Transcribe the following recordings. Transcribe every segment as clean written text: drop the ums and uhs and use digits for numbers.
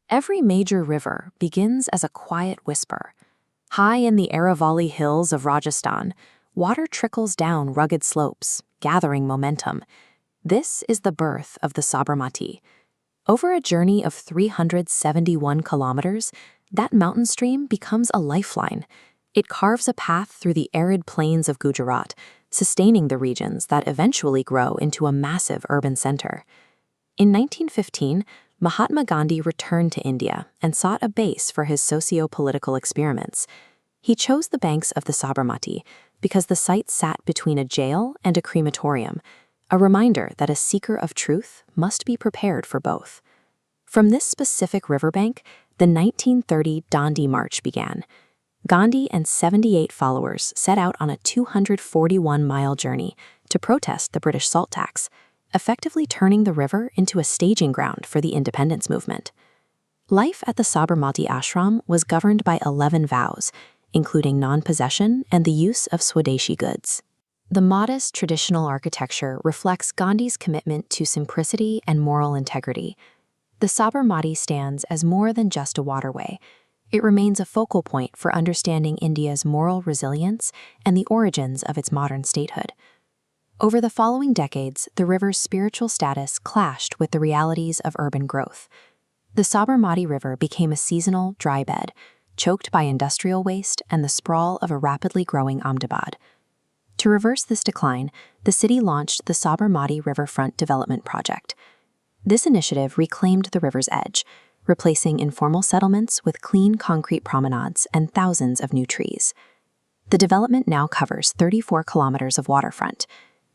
Every major river begins as a quiet whisper. High in the Aravalli hills of Rajasthan, water trickles down rugged slopes, gathering momentum. This is the birth of the Sabarmati. Over a journey of 371 kilometers, that mountain stream becomes a lifeline. It carves a path through the arid plains of Gujarat, sustaining the regions that eventually grow into a massive urban center. In 1915, Mahatma Gandhi returned to India and sought a base for his socio-political experiments. He chose the banks of the Sabarmati because the site sat between a jail and a crematorium, a reminder that a seeker of truth must be prepared for both. From this specific riverbank, the 1930 Dandi March began. Gandhi and 78 followers set out on a 241-mile journey to protest the British salt tax, effectively turning the river into a staging ground for the independence movement. Life at the Sabarmati ashram was governed by 11 vows, including non-possession and the use of Swadeshi goods. The modest traditional architecture reflects Gandhi's commitment to simplicity and moral integrity. The Sabarmati stands as more than just a waterway. It remains a focal point for understanding India's moral resilience and the origins of its modern statehood. Over the following decades, the river's spiritual status clashed with the realities of urban growth. The Sabarmati River became a seasonal, dry bed, choked by industrial waste and the sprawl of a rapidly growing Ahmedabad. To reverse this decline, the city launched the Sabarmati Riverfront Development Project. This initiative reclaimed the river's edge, replacing informal settlements with clean concrete promenades and thousands of new trees. The development now covers 34 kilometers of waterfront.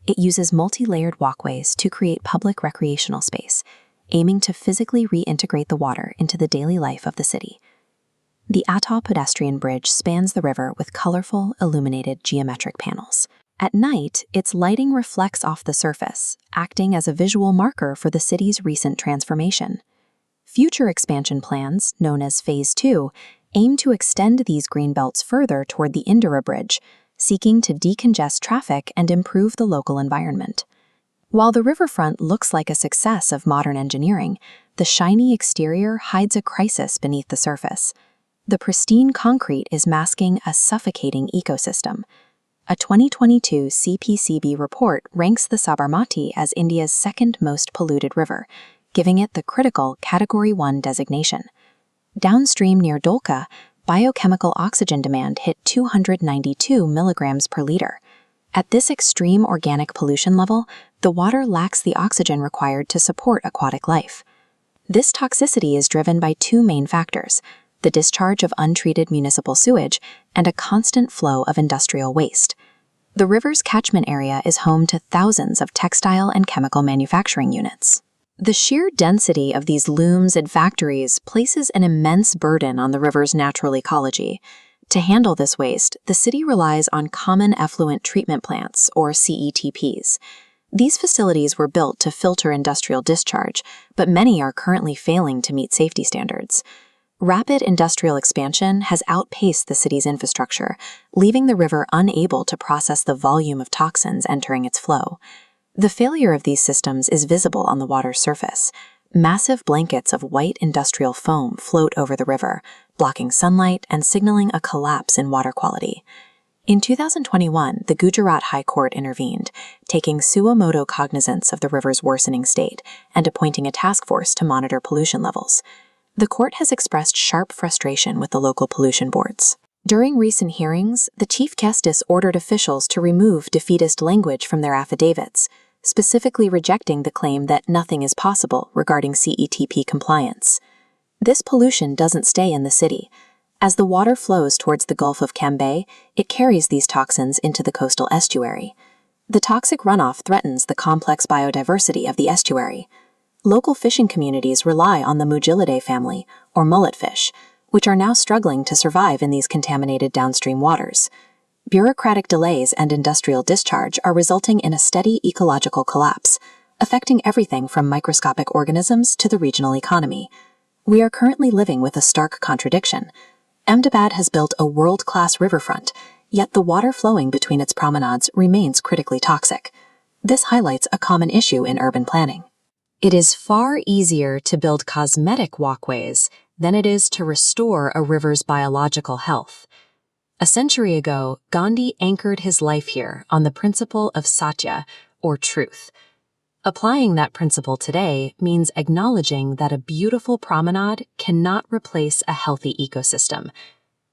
It uses multi-layered walkways to create public recreational space, aiming to physically reintegrate the water into the daily life of the city. The Atta pedestrian bridge spans the river with colorful, illuminated geometric panels. At night, its lighting reflects off the surface, acting as a visual marker for the city's recent transformation. Future expansion plans, known as Phase 2, aim to extend these green belts further toward the Indira Bridge, seeking to decongest traffic and improve the local environment. While the riverfront looks like a success of modern engineering, the shiny exterior hides a crisis beneath the surface. The pristine concrete is masking a suffocating ecosystem. A 2022 CPCB report ranks the Sabarmati as India's second most polluted river, giving it the critical Category 1 designation. Downstream near Dholka, biochemical oxygen demand hit 292 milligrams per liter. At this extreme organic pollution level, the water lacks the oxygen required to support aquatic life. This toxicity is driven by two main factors: the discharge of untreated municipal sewage and a constant flow of industrial waste. The river's catchment area is home to thousands of textile and chemical manufacturing units. The sheer density of these looms and factories places an immense burden on the river's natural ecology. To handle this waste, the city relies on common effluent treatment plants, or CETPs. These facilities were built to filter industrial discharge, but many are currently failing to meet safety standards. Rapid industrial expansion has outpaced the city's infrastructure, leaving the river unable to process the volume of toxins entering its flow. The failure of these systems is visible on the water's surface. Massive blankets of white industrial foam float over the river, blocking sunlight and signaling a collapse in water quality. In 2021, the Gujarat High Court intervened, taking suo motu cognizance of the river's worsening state and appointing a task force to monitor pollution levels. The court has expressed sharp frustration with the local pollution boards. During recent hearings, the Chief Justice ordered officials to remove defeatist language from their affidavits, specifically rejecting the claim that nothing is possible regarding CETP compliance. This pollution doesn't stay in the city. As the water flows towards the Gulf of Cambay, it carries these toxins into the coastal estuary. The toxic runoff threatens the complex biodiversity of the estuary. Local fishing communities rely on the Mugilidae family, or mullet fish, which are now struggling to survive in these contaminated downstream waters. Bureaucratic delays and industrial discharge are resulting in a steady ecological collapse, affecting everything from microscopic organisms to the regional economy. We are currently living with a stark contradiction. Ahmedabad has built a world-class riverfront, yet the water flowing between its promenades remains critically toxic. This highlights a common issue in urban planning. It is far easier to build cosmetic walkways than it is to restore a river's biological health. A century ago, Gandhi anchored his life here on the principle of satya, or truth. Applying that principle today means acknowledging that a beautiful promenade cannot replace a healthy ecosystem.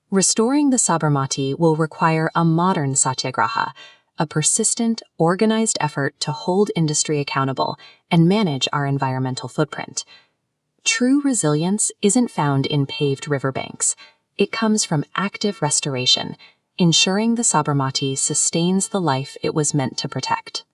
Restoring the Sabarmati will require a modern satyagraha, a persistent, organized effort to hold industry accountable and manage our environmental footprint. True resilience isn't found in paved riverbanks. It comes from active restoration, ensuring the Sabarmati sustains the life it was meant to protect.